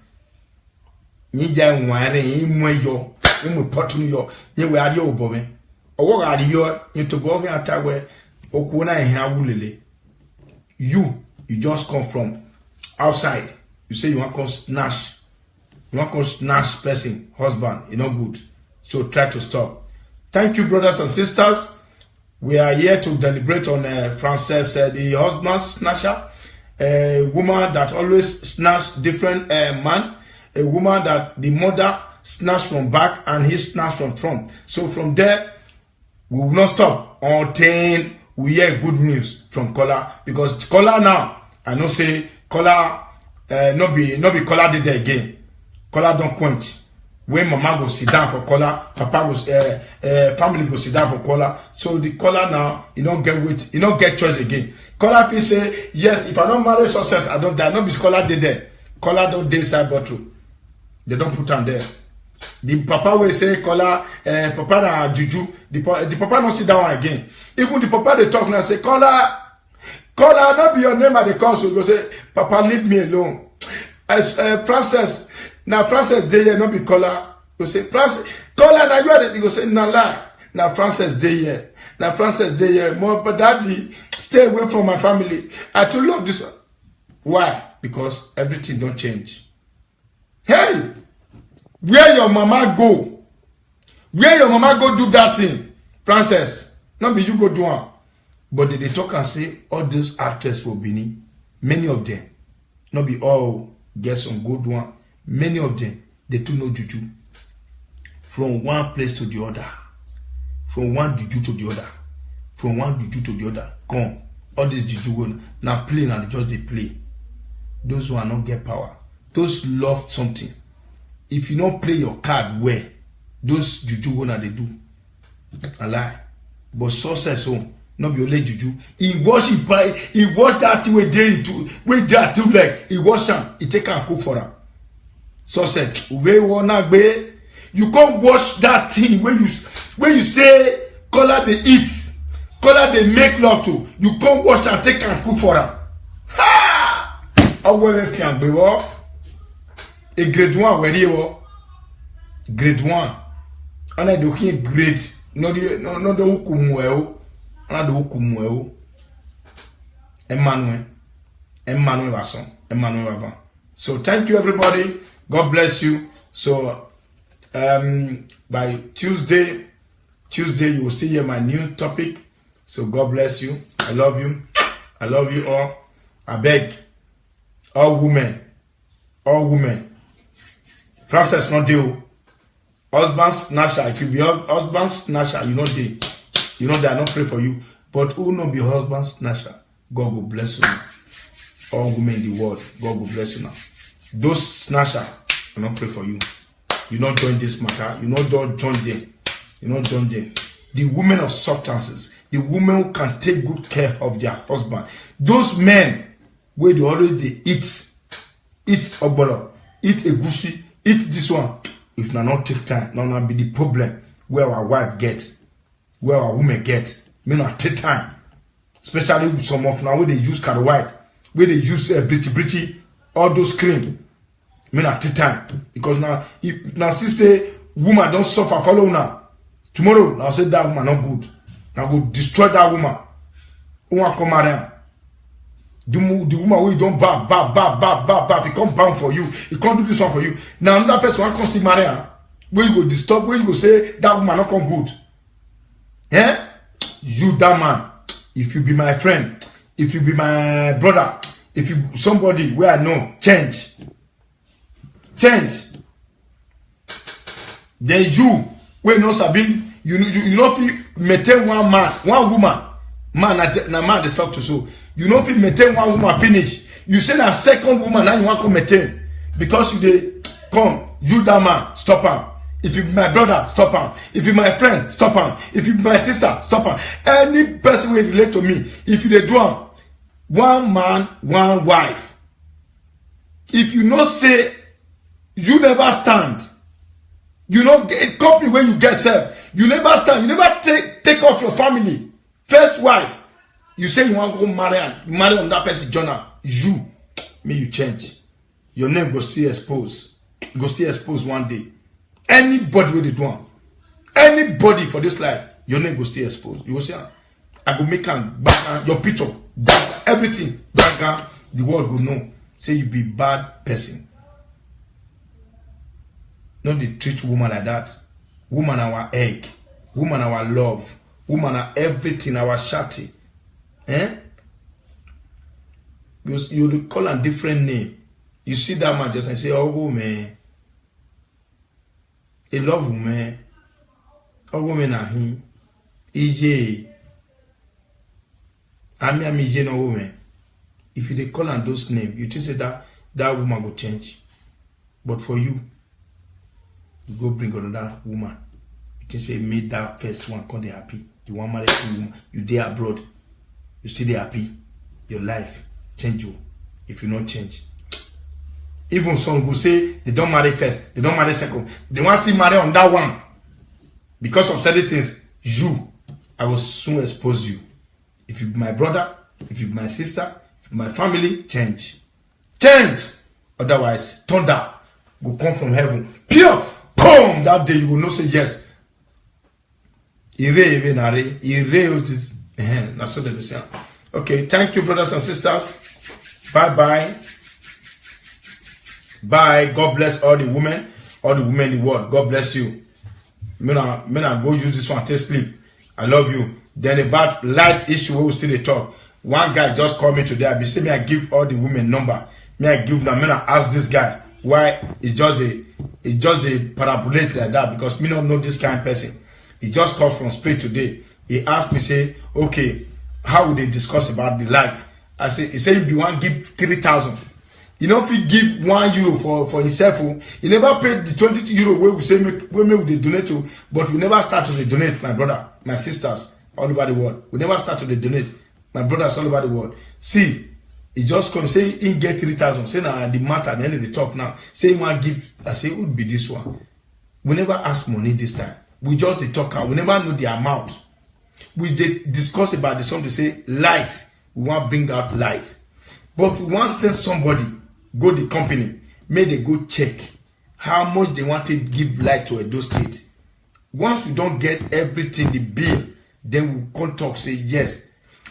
Nija nware imweyo imu potun yo ye we ade obome owo ade yo yetobo fi atagwe okuo na ehia wulele you just come from outside. You say you want to snatch person husband, you know good. So try to stop. Thank you, brothers and sisters. We are here to deliberate on Frances, the husband snatcher, a woman that always snatch different man. A woman that the mother snatched from back and he snatched from front. So from there, we will not stop until we hear good news from Kola. Because Kola now, I know say Kola, not be Kola did it again. Kola don't quench. when mama go sit down for color, papa go family go sit down for color. So the color now, you don't get weight, you don't get choice again. Color people say, yes, if I don't marry success, I don't die. No be color they there. Color don't dey inside bottle. They don't put on there. The papa will say color, papa na juju. The papa don't sit down again. Even the papa they talk now say color, not be your name at the council. Go say, papa leave me alone. As Francis. Now Francis Day here, not be color. You say Francis color now you are the, you go say no lie. Now Francis Day here. Now Francis Day here. More but daddy, stay away from my family. I too love this one. Why? Because everything don't change. Hey, where your mama go? Where your mama go do that thing? Francis, not be you go do one. But they talk and say all those actors for Benin, many of them, not be all get some good one. Many of them, they too know juju. From one place to the other. From one juju to the other. From one juju to the other. Come. All this juju go now play and just they play. Those who are not get power. Those love something. If you don't play your card well, those juju go now they do. A lie. But success home. Not be only juju. He wash it by he wash that thing where they into where they are too like he wash them, he take and cook for them. So said, you can't wash that thing where you say color they eat, color they make love to. You can't wash and take and cook for them. Ha! I will find be what a grade 1 where you grade 1. And I do hear grade no the ukumuel, and the ukumuel. Emmanuel Vasson, Emmanuel Vavan. So thank you everybody. God bless you. So by Tuesday you will see here my new topic. So God bless you. I love you. I love you all. I beg all women. Francis not deal. Husband snatcher. If you be husband snatcher, you know they. You know they are not pray for you. But who not be husband snatcher? God will bless you. All women in the world, God will bless you now. Those snatcher, I not pray for you. You not join this matter. You not join them. You not join them. The women of substances, the women who can take good care of their husband. Those men where they already eat obolo, eat egusi, eat this one. If not take time, not be the problem where our wife gets, where our women get. May not take time. Especially some of now where they use card white, where they use britty, all those cream. May not take time. Because now, if now see say woman don't suffer, follow now. Tomorrow, now say that woman not good. Now go destroy that woman. Woman come around. The woman who you don't bab, he can't bound for you. He can't do this one for you. Now another person who comes to marry her, where you go disturb, where you go say that woman not come good. Yeah? You that man, if you be my friend, if you be my brother, if you somebody where I know, change. Then you, where no sabi, you know if you maintain one man, one woman, man they talk to so. You know if you maintain one woman finish, you say that second woman now you want to maintain because you dey come, you that man, stop him. If you be my brother, stop him. If you my friend, stop him. If you be my sister, stop him. Any person will relate to me. If you dey do am, one man, one wife. If you no say you never stand, you know a company where you get served, you never stand, you never take off your family. First wife, you say you want to go marry on that person journal. You, may you change. Your name go still exposed. Go still exposed one day. Anybody with it one, anybody for this life, your name go still exposed. You will say, I go make back your picture, back everything, back the world go know. Say you be bad person. Not they treat woman like that. Woman our egg, woman our love, woman our everything, our shati. Because you call a different name. You see that man just and say, oh woman, a love woman, oh woman are him, EJ, Ami no woman. If you they call on those names, you think say that woman will change. But for you, you go bring another woman. You can say, make that first one come dey happy. You want marry a woman, you there abroad, you still dey happy. Your life change you if you not change. Even some go say they don't marry first, they don't marry second, they want still marry on that one. Because of certain things, I will soon expose you. If you be my brother, if you be my sister, if you be my family, change. Change! Otherwise, thunder will come from heaven. Pure! Boom! That day you will not say yes. Okay, thank you, brothers and sisters. Bye-bye. Bye. God bless all the women in the world. God bless you. Me na go use this one, take sleep. I love you. Then about light issue, we will still talk. One guy just called me today. I be say me I give all the women number. Me I give them. Me I ask this guy why it's just a parabolate like that, because me don't know this kind of person. He just called from Spirit today. He asked me, say, okay, how would they discuss about the light? I say, he said, if you want give 3,000. You know, if he give €1 for himself, he never paid the 20 euro where we say we they donate to, but we never start to donate, my brother, my sisters all over the world. We never start to donate, my brothers all over the world. See, he just come say he get 3,000. Say now the matter at the end of the talk now. Say he want give. I say it would be this one. We never ask money this time. We just the talk out. We never know the amount. We discuss about the something. Say light. We want bring out light, but we want send somebody go the company. May they go check how much they want to give light to Edo State. Once we don't get everything the bill, then we come talk. Say yes.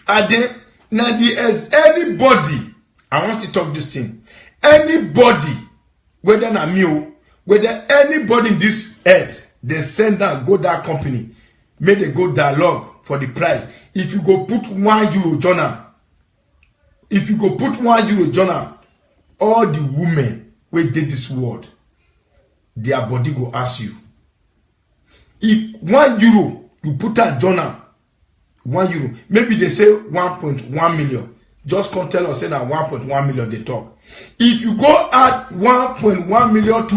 And then now there's anybody, I want to talk this thing. Anybody, whether na me, whether anybody in this earth, they send down, go that company, may they go dialogue for the price. If you go put €1 journal, if you go put €1 journal, all the women who did this world, their body go ask you. If €1 you put a journal, €1, maybe they say 1.1 million. Just come tell us say that 1.1 million they talk. If you go add 1.1 million to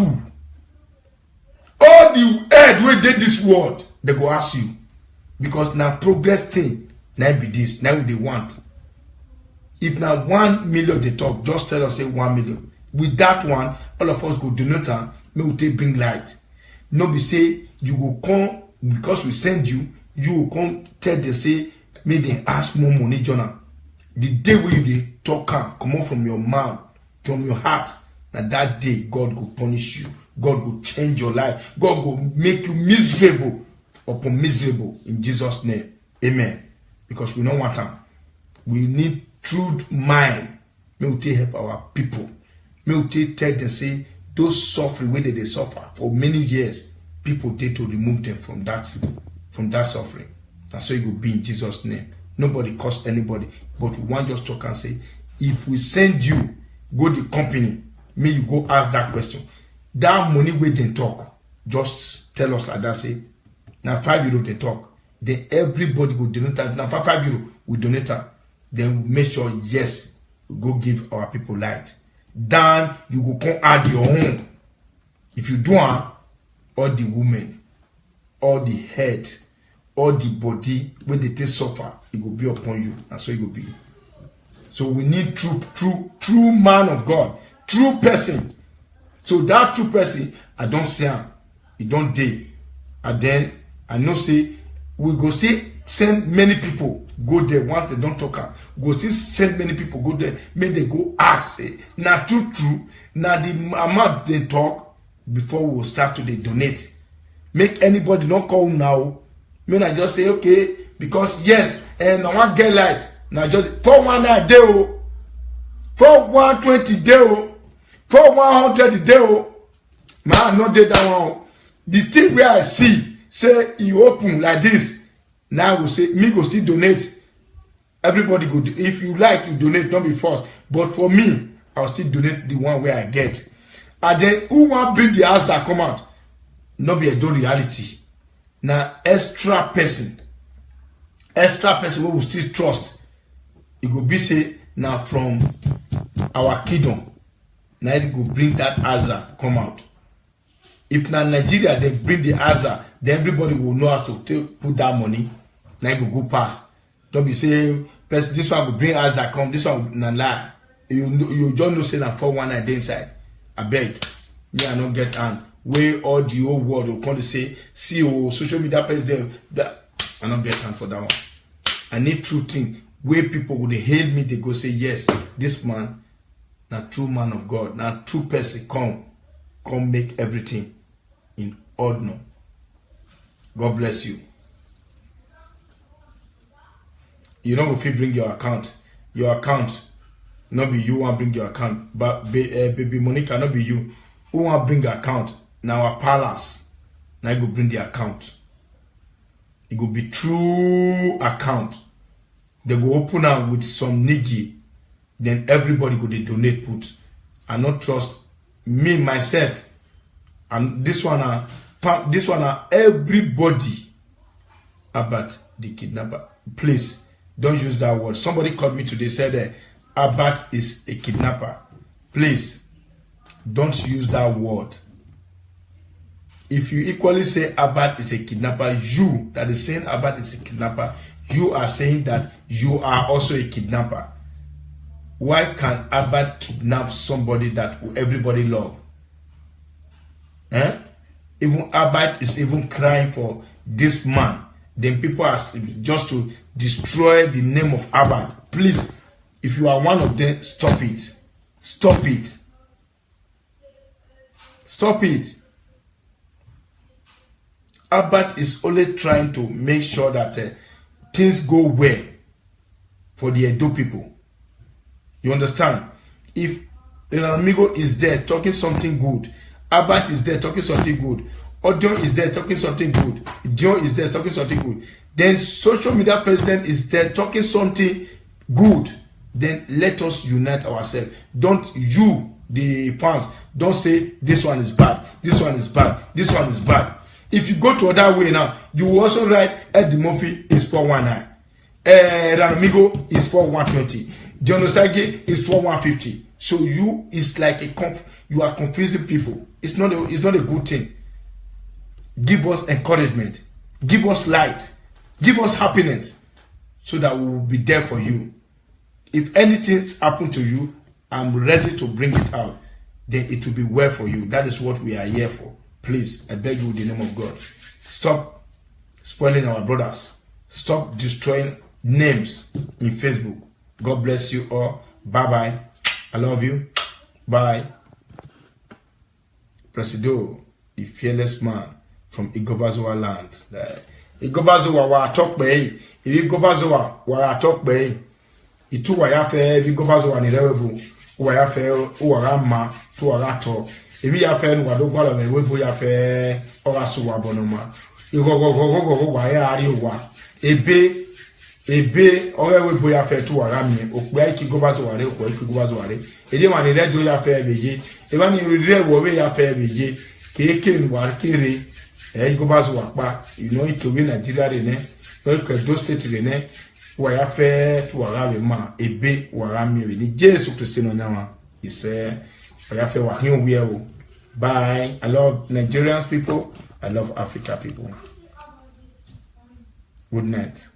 all the head where did this world, they go ask you. Because now progress thing, now be this, now they want. If now 1 million they talk, just tell us say 1 million. With that one, all of us go donate and may we take bring light. No be say you go come because we send you. You will come tell them say, may they ask more money, Jonah. The day when you talk come out from your mouth, from your heart, and that day God will punish you. God will change your life. God will make you miserable upon miserable in Jesus' name. Amen. Because we don't want them. We need truth mind. May we take help our people. May we tell them say those suffering where they suffer for many years, people did to remove them from that suffering. And so it will be in Jesus' name. Nobody cost anybody. But we want just talk and say, if we send you, go the company, may you go ask that question. That money where they talk, just tell us like that, say, now €5 they talk. Then everybody go donate that. Now €5 we donate that. Then we make sure, yes, we go give our people light. Then you go come add your own. If you do all the women, all the head, all the body, when they take suffer, it will be upon you. And so it will be. So we need true man of God, true person. So that true person, I don't say him. It don't day. And then I know say we go still send many people go there once they don't talk. Go still send many people go there. May they go ask. Say, now true. Now the amount they talk before we will start to they donate. Make anybody not call now. May I just say okay because yes, and I want get light. Now just 419 day, 4120 day, 4100 day. Man, not day that one. The thing where I see say you open like this. Now I will say me go still donate. Everybody go. If you like, you donate. Don't be forced. But for me, I'll still donate the one where I get. And then who want bring the answer come out? Not be a do reality. Now extra person we will still trust. It will be say now from our kingdom. Now it will bring that answer come out. If na Nigeria they bring the Aza, then everybody will know how to put that money. Now it go pass. Don't be saying this one will bring Aza come, this one will not lie. You just know say that 419 inside. I beg. Me I don't get on. Where all the whole world will come to say, CEO, social media president, that I don't get on for that one. I need true thing. Where people would hail me, they go say, yes, this man, not true man of God, not true person, come make everything in order. God bless you. You know if you bring your account, not be you want bring your account, but baby Monica, not be you. Who want bring your account? Now our palace, now you go bring the account. It go be true account. They go open up with some niggy, then everybody go they donate put. I not trust me myself, and this one everybody about the kidnapper. Please don't use that word. Somebody called me today said Abat is a kidnapper. Please don't use that word. If you equally say Abat is a kidnapper, you that is saying Abat is a kidnapper, you are saying that you are also a kidnapper. Why can Abat kidnap somebody that everybody love? Even Abat is even crying for this man. Then people are just to destroy the name of Abat. Please, if you are one of them, stop it. Stop it. Stop it. Abat is only trying to make sure that things go well for the Edo people. You understand? If Amigo is there talking something good, Abat is there talking something good, Odion is there talking something good, Dion is there talking something good, then social media president is there talking something good, then let us unite ourselves. Don't you, the fans, don't say this one is bad, this one is bad, this one is bad. If you go to other way now, you will also write Eddie Murphy is 419. Ramigo is 4120. John Osage is 4150. So you is like you are confusing people. It's not a good thing. Give us encouragement. Give us light. Give us happiness. So that we will be there for you. If anything's happened to you, I'm ready to bring it out. Then it will be well for you. That is what we are here for. Please, I beg you in the name of God. Stop spoiling our brothers. Stop destroying names in Facebook. God bless you all. Bye-bye. I love you. Bye. Presido, the fearless man from Igobazoa land. Igobazoa wa talk by. Igobazoa wa talk by. Itu wa ya fe Igobazoa ni lewebu. Wa ya fe wa ma to wa to. If you have friend, what do call me? We put your fair or a so abonoma. You go, why are you? A bay, or we put your fair to a rami, or where you go back to a real quick, you go back to a real. If you want to do your fair, if you real way your fair, cake, war, kiri, and go back to a back, you know it to win Nigeria in it, no do state in it, why a fair to a rami ma, a bay or rami, the Jesus Christian Nama is bye. I love Nigerian people. I love Africa people. Good night.